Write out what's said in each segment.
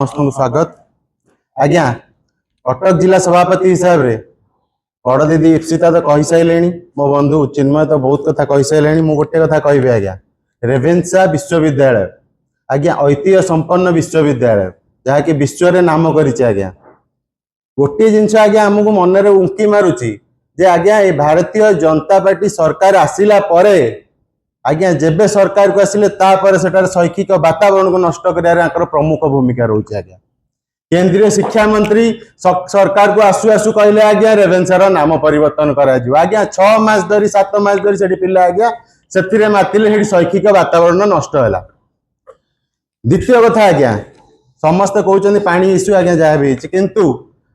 समस्त स्वागत आज्ञा कटक जिला सभापति हिसाब से बड़ दीदी इप्सिता तो कही सारे मो बंधु चिन्मय तो बहुत कथा कही सारे मुझे गोटे कथा कहि आज्ञा रेभेन्सा विश्वविद्यालय आज्ञा ऐतिह्य संपन्न विश्वविद्यालय जहाँकि विश्व में नाम करिছে आज्ञा गोटे जिनस आज्ञा आमको मन में उंकी मारुची जे आज्ञा ये भारतीय जनता पार्टी सरकार आसिला परे आज्ञा जेबे सरकार को आसिले सेटार शैक्षिक वातावरण को नष्ट कर प्रमुख भूमिका रोचे आज्ञा केंद्रीय शिक्षा मंत्री सरकार को आसु आसु कहले आज्ञा रेभेन्सार नाम परिवर्तन करा आज्ञा 6 मास धरी 7 मास धरी से पिला आज्ञा से मातिले शैक्षिक वातावरण नष्ट है। द्वितीय कथा आज्ञा समस्ते कहते पानी इश्यू आज्ञा जहाँ भी किंतु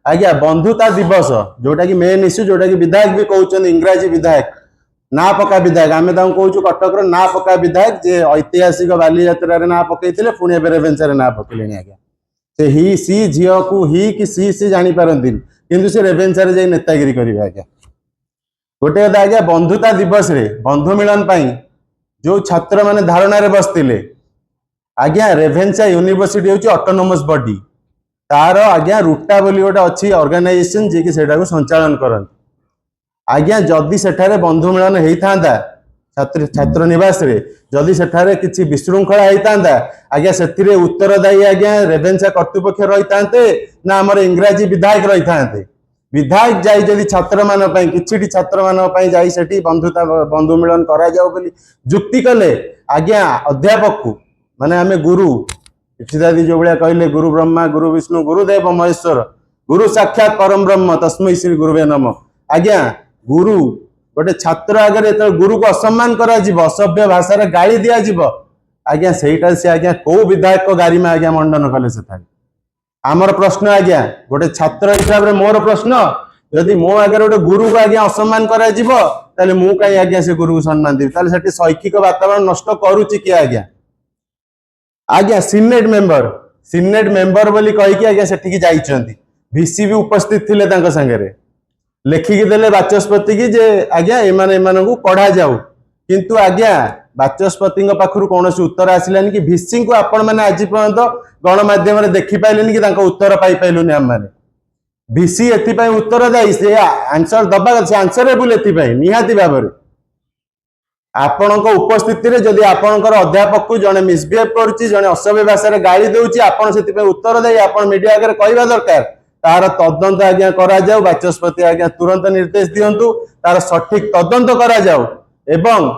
आज्ञा बंधुता दिवस जोटा कि मेन इश्यू जोटा कि विधायक भी कहते इंग्राजी विधायक ना पका विधायक आम कहूँ कटक ना पका विधायक जे ऐतिहासिक बालीजात्रा ना पकई पुणी रेभेन्सा ना पकड़े आज्ञा से ही सी झी को ही कि सी जापारती किंतु से रेभेन्सा जाए नेतागिरी करेंगे आज्ञा। गोटे कथा आज्ञा बंधुता दिवस रे बंधु मिलन जो छात्र मैंने धारणा बसते आज्ञा रेभेन्सा यूनिवर्सिटी हूँ ऑटोनोमस बॉडी तार आज्ञा रुटा बोली गोटे अच्छी ऑर्गेनाइजेशन जी कि संचालन करती आज्ञा जदि सेठारे बंधु मिलन होता छात्र छात्र निवास रे जदि सेठारे किछि विशृंखला होता आज्ञा से उत्तरदायी आज्ञा रेभेन्सा कर्तृपक्ष रही ना आमर इंग्राजी विधायक रही था विधायक जाई जदि छात्र मान कि छात्र मान जाई सेठी बंधुता बंधु मिलन करा जाओ बोली जुक्ति कले आज्ञा अध्यापक को माने आमे गुरु इप्सितादी जो भाया कहले गुरु ब्रह्मा गुरु विष्णु गुरुदेव महेश्वर गुरु साक्षात परम ब्रह्म तस्मै श्री गुरुवे नमः आज्ञा गुरु गोटे छात्र आगे गुरु को असम्मान करा असभ्य भाषा गाड़ी दिया आज्ञा सेटा से आज्ञा कौ विधायक गारिमा आज्ञा मंडन कले से आमर प्रश्न आज्ञा गोटे छात्र हिसाब से मोर प्रश्न यदि मो आगे गोटे गुरु को आज्ञा असम्मान करा मु कहीं आज्ञा से गुरु को सम्मान देवी से शैक्षिक वातावरण नष्ट करुच्ची किए आज्ञा आज्ञा सीनेट मेंबर बोली कहीकि आज्ञा सेठी जाइछंती भिसी भी उपस्थित थिले तांको संगे लेखिकी देले बाचस्पति की जे आज्ञा एमान को पढ़ा जाऊ किंतु आज्ञा बाचस्पति पाखु कौन उत्तर आसलानी कि भिसी को आपण मैंने आज पर्यंत गणमाध्यम देखिपारे कि उत्तर पाइलुनि आम मैंने भिसी एपाई उत्तर दायी से आंसर दबा से आंसरेबुल निहाती भाव आपण उपस्थिति जदि आपणकर अध्यापक को जड़े मिसबिहेव करुच्ची जड़े असभ्य भाषा गाड़ी दूसरी आपड़ से उत्तर दे आप मीडिया आगे कहवा दरकार तार तदंत आज्ञा करा जाऊ बाचस्पति आज्ञा तुरंत निर्देश दिंतु तार सठिक तदंत करा जाऊ एवं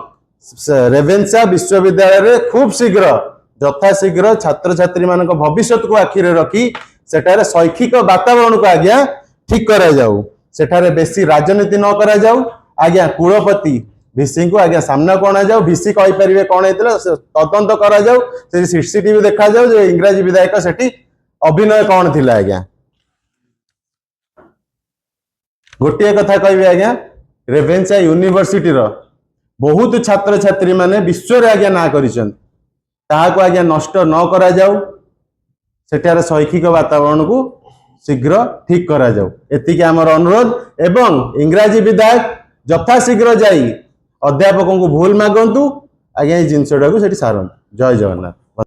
रेभेन्सा विश्वविद्यालय रे खूब शीघ्र यथाशीघ्र छात्र छात्री मान भविष्य को आखिरे रखी सेठारे शैक्षिक वातावरण को आज्ञा ठीक करा जाऊ सेठारे बेसी राजनीति न करा जाऊ आज्ञा कुलपति भिसी को आज्ञा सामना को अना जाऊ भिसी कही पारे कौन होता तदंत करा जाऊ से सीसीटीवी देखा जाऊ जो इंग्राजी विधायक सेठी अभिनय कौन थिला आज्ञा। गोटे कथा कहि आज्ञा रेभेन्सा यूनिवर्सिटी रो बहुत छात्र छात्री माने विश्व रे आज्ञा ना करिसन ताहाको आज्ञा नष्ट न करा जाऊ सेठार शैक्षिक वातावरण को शीघ्र ठीक करा जाऊ एतिके हमर अनुरोध एवं इंग्राजी विधायक यथाशीघ्र जाई अध्यापकों को भूल मागंतु आज्ञा जिनसटा को सेठी सारंतु। जय जगन्नाथ।